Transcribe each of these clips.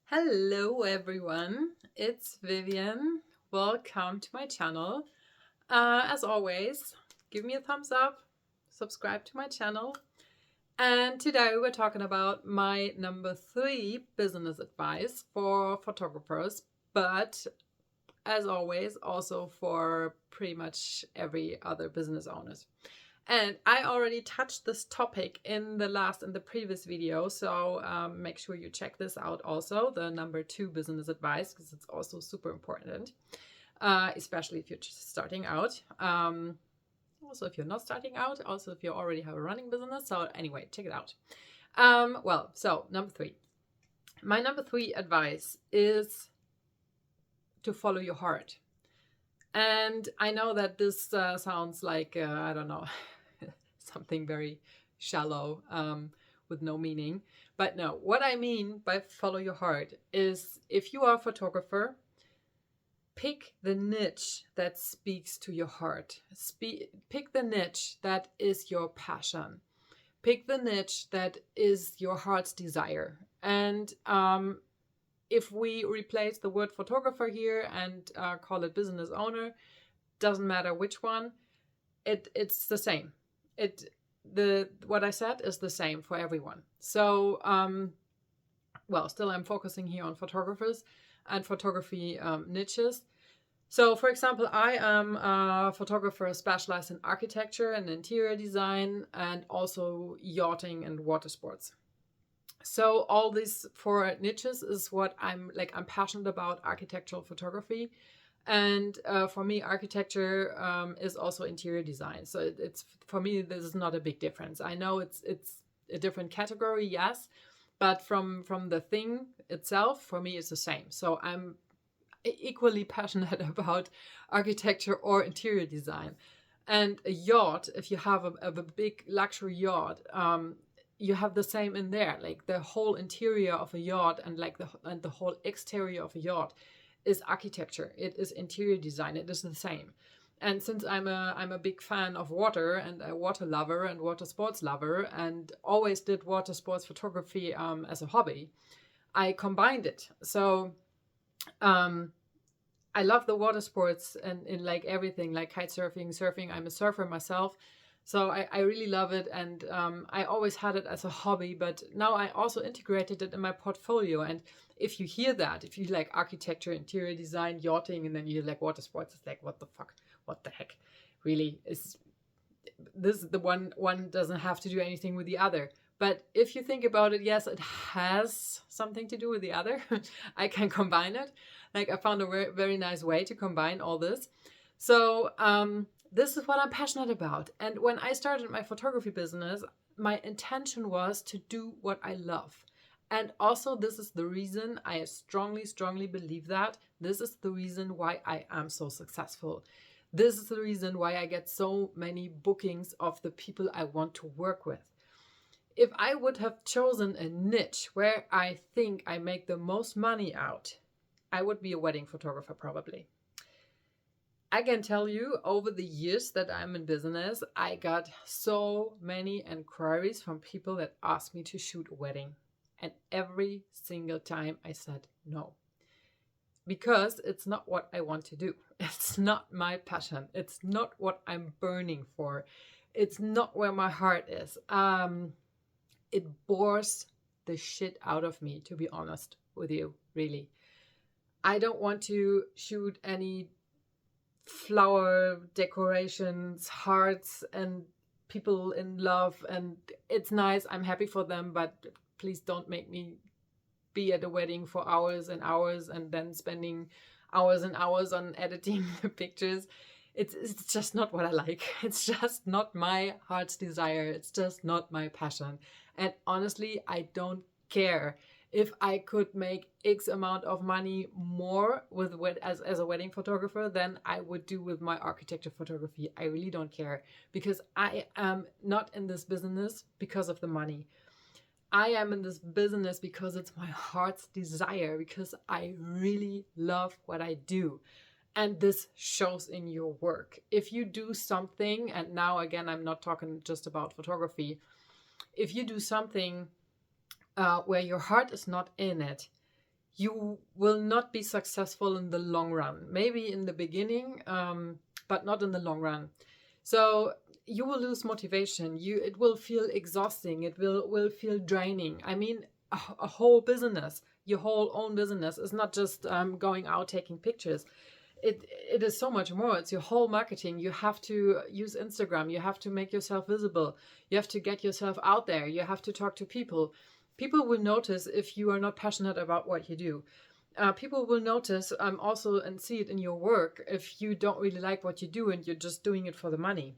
Hello everyone, it's Vivian. Welcome to my channel. As always, give me a thumbs up, subscribe to my channel. And today we're talking about my number 3 business advice for photographers, but as always, also for pretty much every other business owners. And I already touched this topic in the previous video, so make sure you check this out also, the number 2 business advice, because it's also super important, especially if you're just starting out. Also, if you're not starting out, also if you already have a running business. So anyway, check it out. So number 3. My number 3 advice is to follow your heart. And I know that this sounds like, I don't know, something very shallow with no meaning. But no, what I mean by follow your heart is if you are a photographer, pick the niche that speaks to your heart. Pick the niche that is your passion. Pick the niche that is your heart's desire. And if we replace the word photographer here and call it business owner, doesn't matter which one, it's the same. What I said is the same for everyone. So, still I'm focusing here on photographers and photography niches. So, for example, I am a photographer specialized in architecture and interior design and also yachting and water sports. So all these 4 niches is what I'm passionate about: architectural photography. And for me, architecture is also interior design. So it's for me, this is not a big difference. I know it's a different category, yes, but from the thing itself, for me, it's the same. So I'm equally passionate about architecture or interior design. And a yacht, if you have a big luxury yacht, you have the same in there. Like the whole interior of a yacht and the whole exterior of a yacht is architecture. It is interior design. It is the same. And since I'm a big fan of water and a water lover and water sports lover and always did water sports photography as a hobby, I combined it. So I love the water sports and in like everything, like kite surfing. I'm a surfer myself. So I really love it, and I always had it as a hobby, but now I also integrated it in my portfolio. And if you hear that, if you like architecture, interior design, yachting, and then you like water sports, it's like, what the fuck? What the heck? Really? Is this the one doesn't have to do anything with the other? But if you think about it, yes, it has something to do with the other. I can combine it. Like I found a very, very nice way to combine all this. So this is what I'm passionate about. And when I started my photography business, my intention was to do what I love. And also, this is the reason I strongly, strongly believe that. This is the reason why I am so successful. This is the reason why I get so many bookings of the people I want to work with. If I would have chosen a niche where I think I make the most money out, I would be a wedding photographer probably. I can tell you, over the years that I'm in business, I got so many inquiries from people that asked me to shoot a wedding. And every single time I said no. Because it's not what I want to do. It's not my passion. It's not what I'm burning for. It's not where my heart is. It bores the shit out of me, to be honest with you, really. I don't want to shoot any flower decorations, hearts, and people in love, and it's nice. I'm happy for them, but please don't make me be at a wedding for hours and hours and then spending hours and hours on editing the pictures. It's just not what I like. It's just not my heart's desire. It's just not my passion. And honestly, I don't care. If I could make X amount of money more as a wedding photographer than I would do with my architecture photography, I really don't care, because I am not in this business because of the money. I am in this business because it's my heart's desire, because I really love what I do. And this shows in your work. If you do something, and now again, I'm not talking just about photography. If you do something where your heart is not in it, you will not be successful in the long run. Maybe in the beginning, but not in the long run. So you will lose motivation. It will feel exhausting. It will feel draining. I mean, a whole business, your whole own business, is not just going out taking pictures. It is so much more. It's your whole marketing. You have to use Instagram. You have to make yourself visible. You have to get yourself out there. You have to talk to people. People will notice if you are not passionate about what you do. People will notice also and see it in your work if you don't really like what you do and you're just doing it for the money.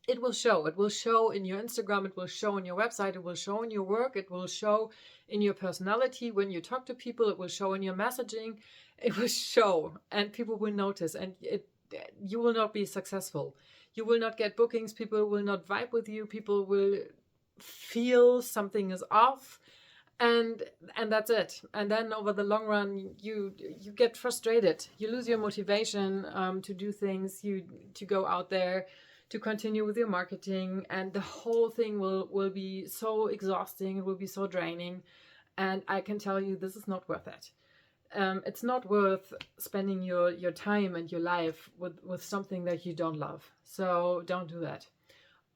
It will show. It will show in your Instagram. It will show in your website. It will show in your work. It will show in your personality when you talk to people. It will show in your messaging. It will show, and people will notice, and you will not be successful. You will not get bookings. People will not vibe with you. People will feel something is off, and that's it. And then over the long run, you get frustrated. You lose your motivation to do things. To go out there, to continue with your marketing, and the whole thing will be so exhausting. It will be so draining, and I can tell you this is not worth it. It's not worth spending your time and your life with something that you don't love. So don't do that.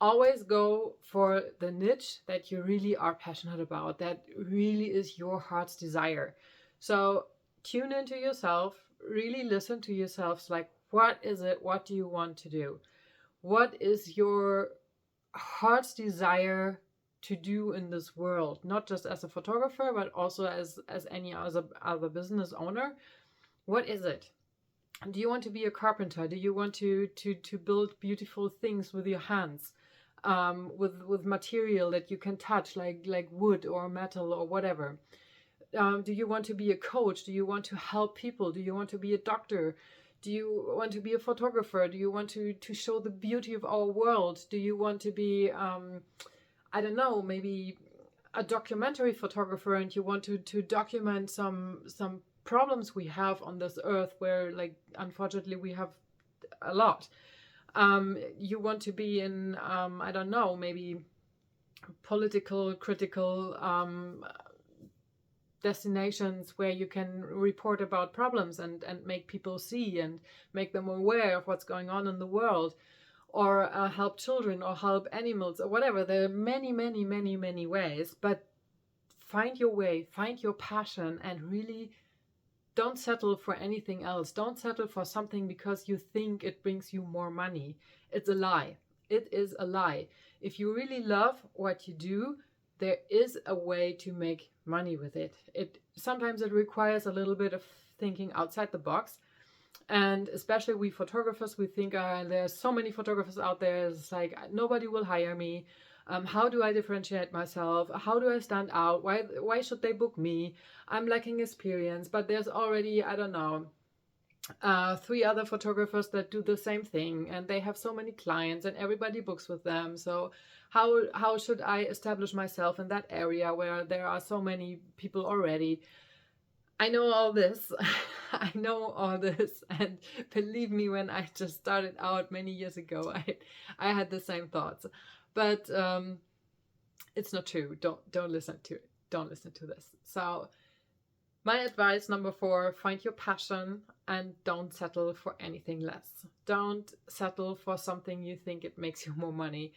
Always go for the niche that you really are passionate about, that really is your heart's desire. So tune into yourself, really listen to yourselves, like, what is it? What do you want to do? What is your heart's desire to do in this world? Not just as a photographer, but also as any other business owner. What is it? Do you want to be a carpenter? Do you want to build beautiful things with your hands, with material that you can touch, like wood or metal or whatever? Do you want to be a coach? Do you want to help people? Do you want to be a doctor? Do you want to be a photographer? Do you want to show the beauty of our world? Do you want to be, I don't know, maybe a documentary photographer, and you want to document some problems we have on this earth where, like, unfortunately we have a lot. You want to be in, I don't know, maybe political, critical destinations where you can report about problems and make people see and make them aware of what's going on in the world, or help children or help animals or whatever. There are many, many, many, many ways, but find your way, find your passion, and really don't settle for anything else. Don't settle for something because you think it brings you more money. It's a lie. It is a lie. If you really love what you do, there is a way to make money with it. Sometimes it requires a little bit of thinking outside the box. And especially we photographers, we think there's so many photographers out there. It's like, nobody will hire me. How do I differentiate myself? How do I stand out? Why should they book me? I'm lacking experience, but there's already, I don't know, 3 other photographers that do the same thing, and they have so many clients and everybody books with them. So how should I establish myself in that area where there are so many people already? I know all this. I know all this, and believe me, when I just started out many years ago, I had the same thoughts. But it's not true. Don't listen to it. Don't listen to this. So my advice number 4, find your passion and don't settle for anything less. Don't settle for something you think it makes you more money.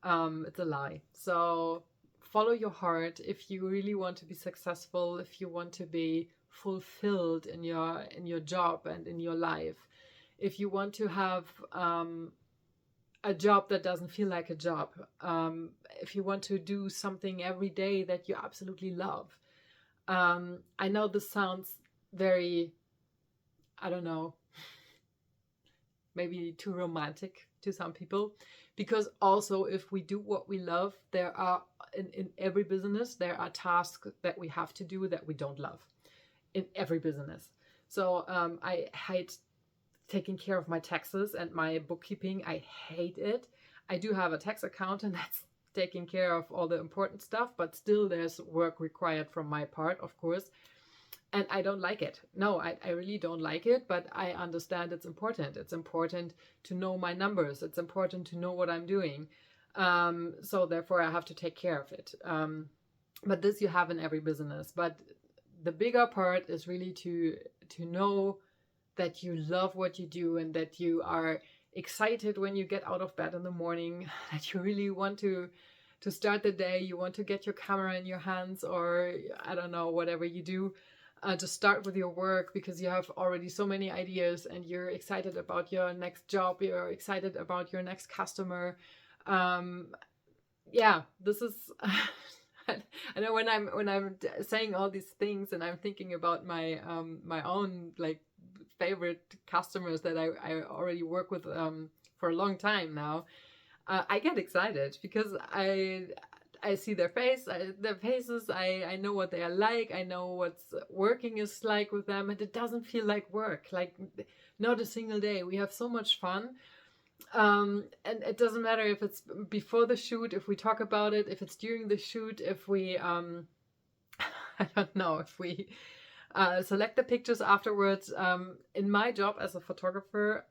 It's a lie. So follow your heart. If you really want to be successful, if you want to be fulfilled in your job and in your life, if you want to have a job that doesn't feel like a job, if you want to do something every day that you absolutely love. I know this sounds very, I don't know, maybe too romantic to some people, because also if we do what we love, there are in every business there are tasks that we have to do that we don't love in every business. So I hate taking care of my taxes and my bookkeeping. I hate it. I do have a tax accountant that's taking care of all the important stuff, but still there's work required from my part, of course. And I don't like it. No, I really don't like it, but I understand it's important. It's important to know my numbers. It's important to know what I'm doing. So therefore I have to take care of it. But this you have in every business. But the bigger part is really to know that you love what you do and that you are excited when you get out of bed in the morning, that you really want to start the day, you want to get your camera in your hands, or I don't know, whatever you do, to start with your work because you have already so many ideas and you're excited about your next job, you're excited about your next customer. Yeah, this is I know when I'm saying all these things and I'm thinking about my my own like favorite customers that I already work with for a long time now, I get excited because I see their faces. I know what they are like. I know what's working is like with them, and it doesn't feel like work. Like not a single day. We have so much fun. And it doesn't matter if it's before the shoot, if we talk about it, if it's during the shoot, if we I don't know, if we select the pictures afterwards. In my job as a photographer,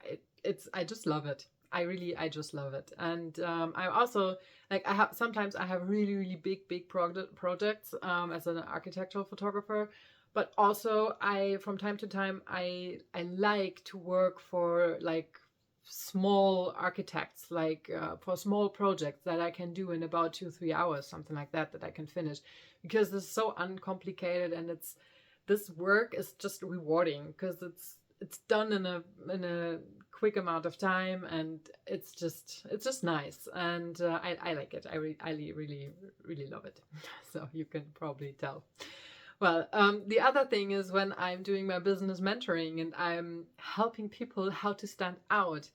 I just love it. I just love it. And I also like sometimes I have really big projects as an architectural photographer, but also I from time to time I like to work for like small architects, like for small projects that I can do in about 2-3 hours, something like that I can finish, because it's so uncomplicated and this work is just rewarding because it's done in a quick amount of time, and it's just nice, and I like it. I really love it. So you can probably tell. Well, the other thing is when I'm doing my business mentoring and I'm helping people how to stand out,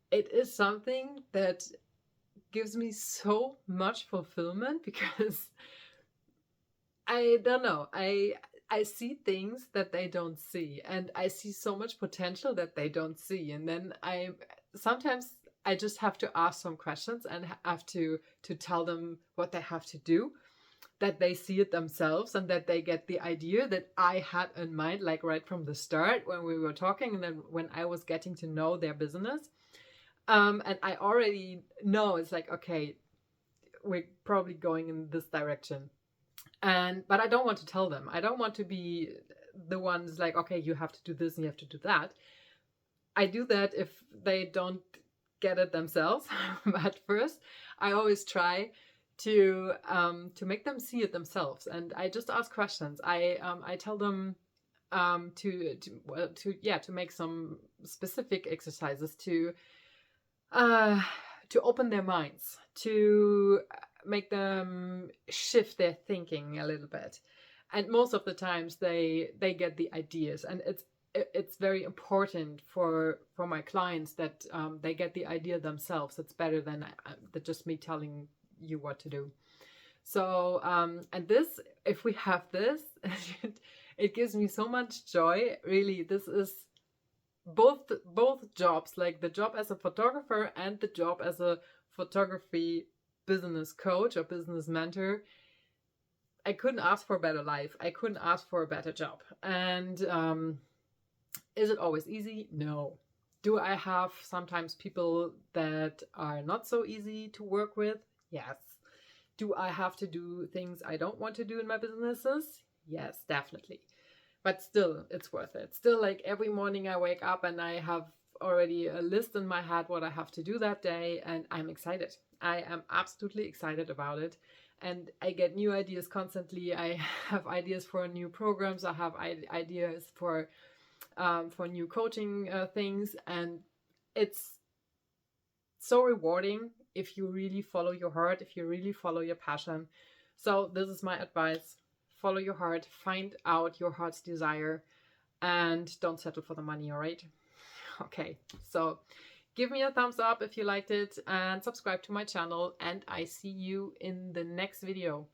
it is something that gives me so much fulfillment because I don't know, I see things that they don't see, and I see so much potential that they don't see, and then sometimes I just have to ask some questions and have to tell them what they have to do, that they see it themselves and that they get the idea that I had in mind, like right from the start when we were talking and then when I was getting to know their business. And I already know it's like, okay, we're probably going in this direction. But I don't want to tell them. I don't want to be the ones like, okay, you have to do this and you have to do that. I do that if they don't get it themselves. But first, I always try to make them see it themselves, and I just ask questions. I tell them to make some specific exercises to open their minds, to make them shift their thinking a little bit, and most of the times they get the ideas, and it's very important for my clients that they get the idea themselves. It's better than just me telling you what to do. So and this, if we have this, it gives me so much joy. Really, this is both jobs, like the job as a photographer and the job as a photography business coach or business mentor. I couldn't ask for a better life. I couldn't ask for a better job. And is it always easy? No. Do I have sometimes people that are not so easy to work with? Yes. Do I have to do things I don't want to do in my businesses? Yes, definitely. But still, it's worth it. Still, like every morning I wake up and I have already a list in my head what I have to do that day, and I'm excited. I am absolutely excited about it. And I get new ideas constantly. I have ideas for new programs. I have ideas for new coaching things, and it's so rewarding if you really follow your heart, if you really follow your passion. So this is my advice: follow your heart, find out your heart's desire, and don't settle for the money. All right? Okay. So give me a thumbs up if you liked it, and subscribe to my channel, and I see you in the next video.